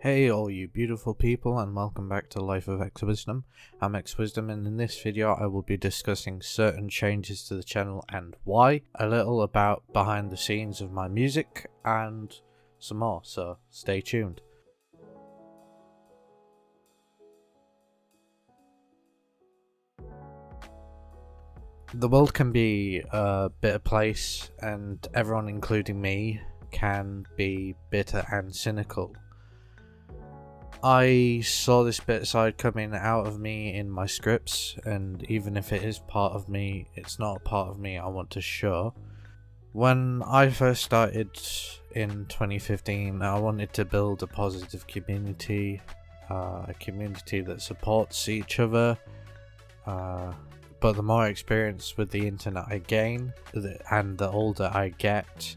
Hey all you beautiful people, and welcome back to Life of X-Wisdom. I'm X-Wisdom, and in this video I will be discussing certain changes to the channel and why, a little about behind the scenes of my music, and some more, so stay tuned. The world can be a bitter place, and everyone, including me, can be bitter and cynical. I saw this bit side coming out of me in my scripts, and even if it is part of me, it's not a part of me I want to show. When I first started in 2015, I wanted to build a positive community, a community that supports each other, but the more experience with the internet I gain, and the older I get,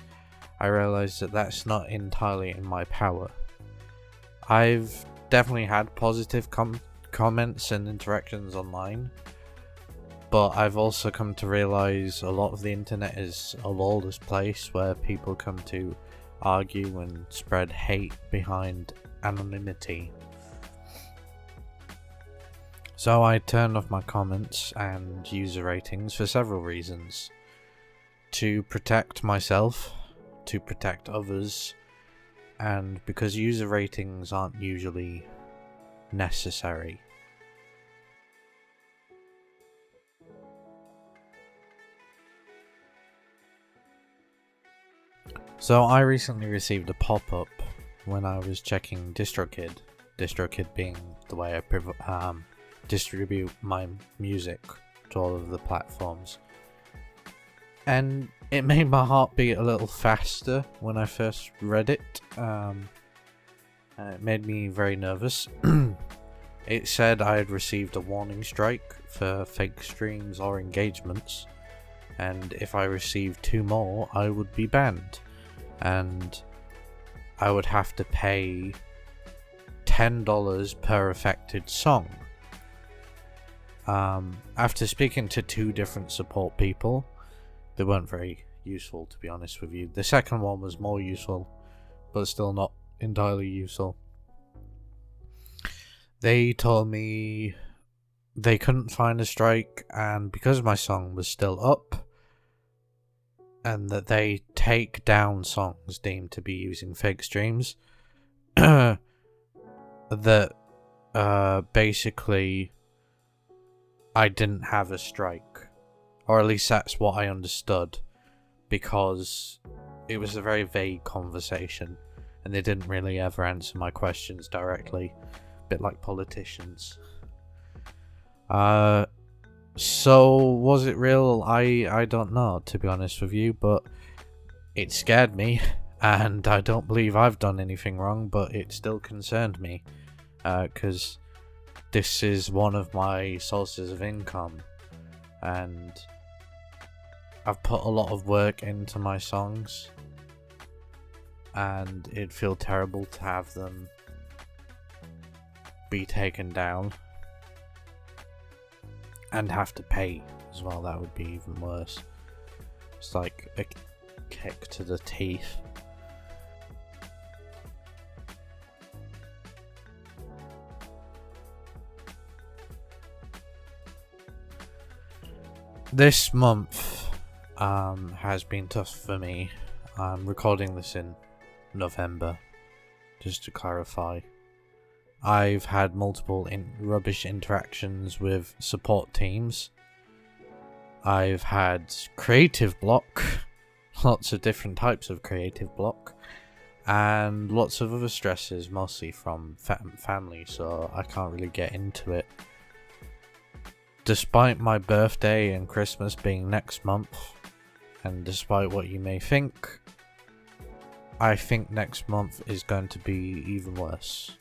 I realised that that's not entirely in my power. I've definitely had positive comments and interactions online, but I've also come to realise a lot of the internet is a lawless place where people come to argue and spread hate behind anonymity. So I turned off my comments and user ratings for several reasons. To protect myself, to protect others, and because user ratings aren't usually necessary. So I recently received a pop-up when I was checking DistroKid being the way I distribute my music to all of the platforms. And it made my heart beat a little faster when I first read it. It made me very nervous. It said I had received a warning strike for fake streams or engagements, and if I received 2 more, I would be banned, and I would have to pay $10 per affected song. After speaking to 2 different support people, they weren't very useful, to be honest with you. The second one was more useful, but still not entirely useful. They told me they couldn't find a strike, and because my song was still up, and that they take down songs deemed to be using fake streams, that basically I didn't have a strike. Or at least that's what I understood, because it was a very vague conversation and they didn't really ever answer my questions directly, a bit like politicians. So was it real? I don't know, to be honest with you, but it scared me, and I don't believe I've done anything wrong, but it still concerned me, because this is one of my sources of income, and I've put a lot of work into my songs, and it'd feel terrible to have them be taken down and have to pay as well. That would be even worse. It's like a kick to the teeth. This month has been tough for me. I'm recording this in November, just to clarify. I've had multiple rubbish interactions with support teams. I've had creative block, lots of different types of creative block, and lots of other stresses, mostly from family, so I can't really get into it. Despite my birthday and Christmas being next month, and despite what you may think, I think next month is going to be even worse.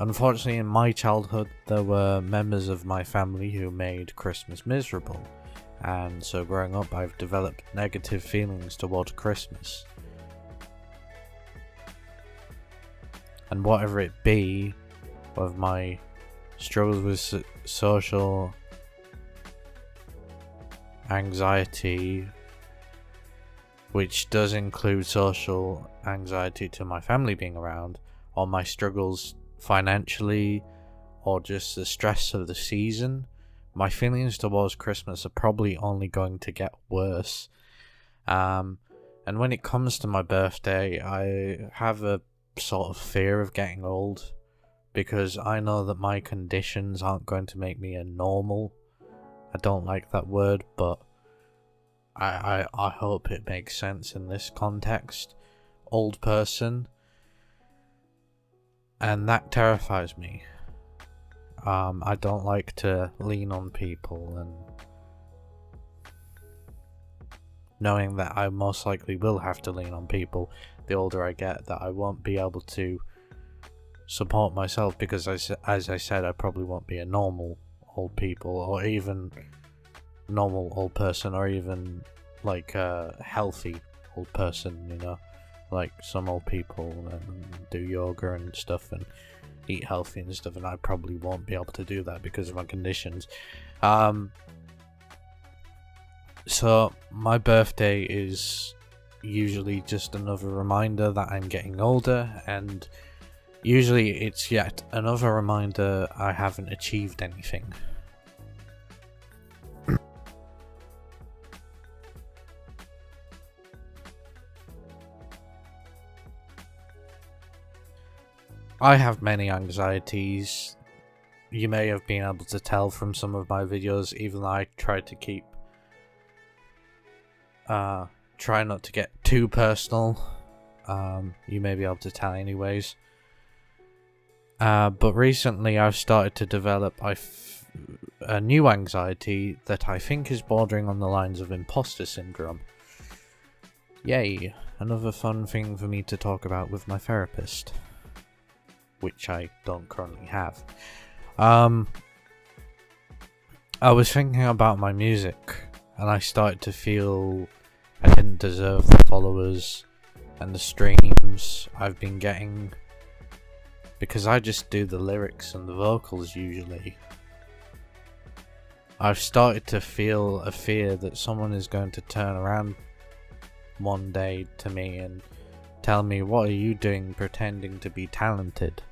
Unfortunately, in my childhood, there were members of my family who made Christmas miserable, and so growing up I've developed negative feelings toward Christmas. And whatever it be, of my struggles with social anxiety, which does include social anxiety to my family being around, or my struggles financially, or just the stress of the season, my feelings towards Christmas are probably only going to get worse. And when it comes to my birthday, I have a sort of fear of getting old, because I know that my conditions aren't going to make me a normal. I don't like that word, but I hope it makes sense in this context. Old person. And that terrifies me. I don't like to lean on people, and knowing that I most likely will have to lean on people the older I get, that I won't be able to support myself, because as I said, I probably won't be a normal old people, or even normal old person, or even like a healthy old person, you know, like some old people do yoga and stuff and eat healthy and stuff, and I probably won't be able to do that because of my conditions. So my birthday is usually just another reminder that I'm getting older, and usually it's yet another reminder I haven't achieved anything. I have many anxieties. You may have been able to tell from some of my videos, even though I try to keep try not to get too personal. You may be able to tell anyways. But recently I've started to develop a new anxiety that I think is bordering on the lines of imposter syndrome. Yay, another fun thing for me to talk about with my therapist, which I don't currently have. I was thinking about my music, and I started to feel I didn't deserve the followers and the streams I've been getting, because I just do the lyrics and the vocals usually. I've started to feel a fear that someone is going to turn around one day to me and tell me, "What are you doing pretending to be talented?"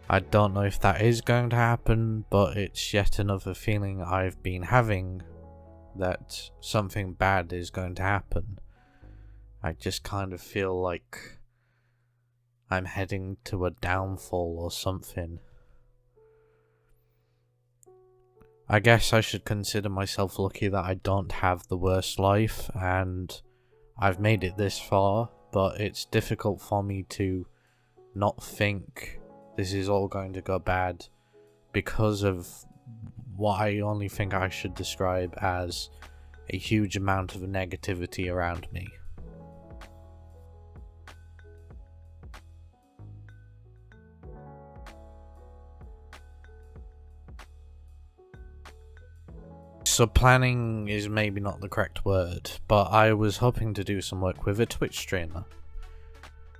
I don't know if that is going to happen, but it's yet another feeling I've been having, that something bad is going to happen. I just kind of feel like I'm heading to a downfall or something. I guess I should consider myself lucky that I don't have the worst life, and I've made it this far, but it's difficult for me to not think this is all going to go bad because of what I only think I should describe as a huge amount of negativity around me. So planning is maybe not the correct word, but I was hoping to do some work with a Twitch streamer.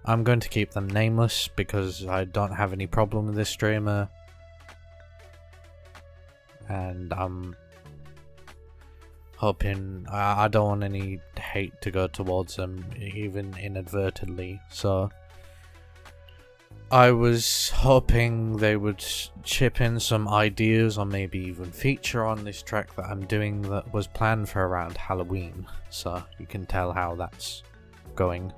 I'm going to keep them nameless because I don't have any problem with this streamer, and I'm hoping I don't want any hate to go towards them, even inadvertently, so I was hoping they would chip in some ideas, or maybe even feature on this track that I'm doing that was planned for around Halloween, so you can tell how that's going.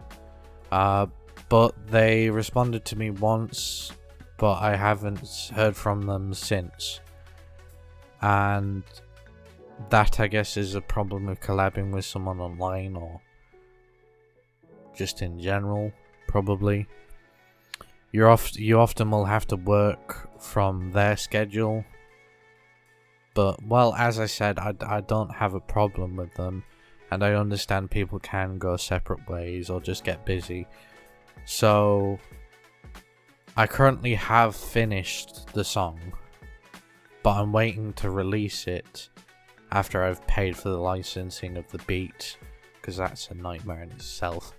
But they responded to me once, but I haven't heard from them since. And that, I guess, is a problem with collabing with someone online, or just in general, probably. You often will have to work from their schedule. But, well, as I said, I don't have a problem with them, and I understand people can go separate ways or just get busy. So I currently have finished the song, but I'm waiting to release it after I've paid for the licensing of the beat, because that's a nightmare in itself.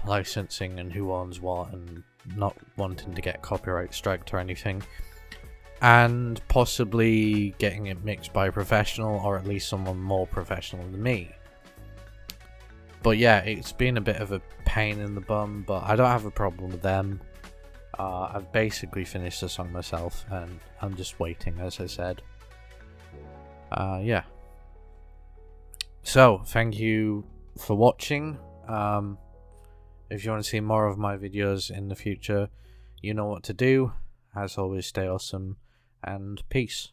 Licensing and who owns what, and not wanting to get copyright striked or anything, and possibly getting it mixed by a professional, or at least someone more professional than me. But yeah, it's been a bit of a pain in the bum, but I don't have a problem with them. I've basically finished the song myself, and I'm just waiting, as I said. Yeah. So, thank you for watching. If you want to see more of my videos in the future, you know what to do. As always, stay awesome, and peace.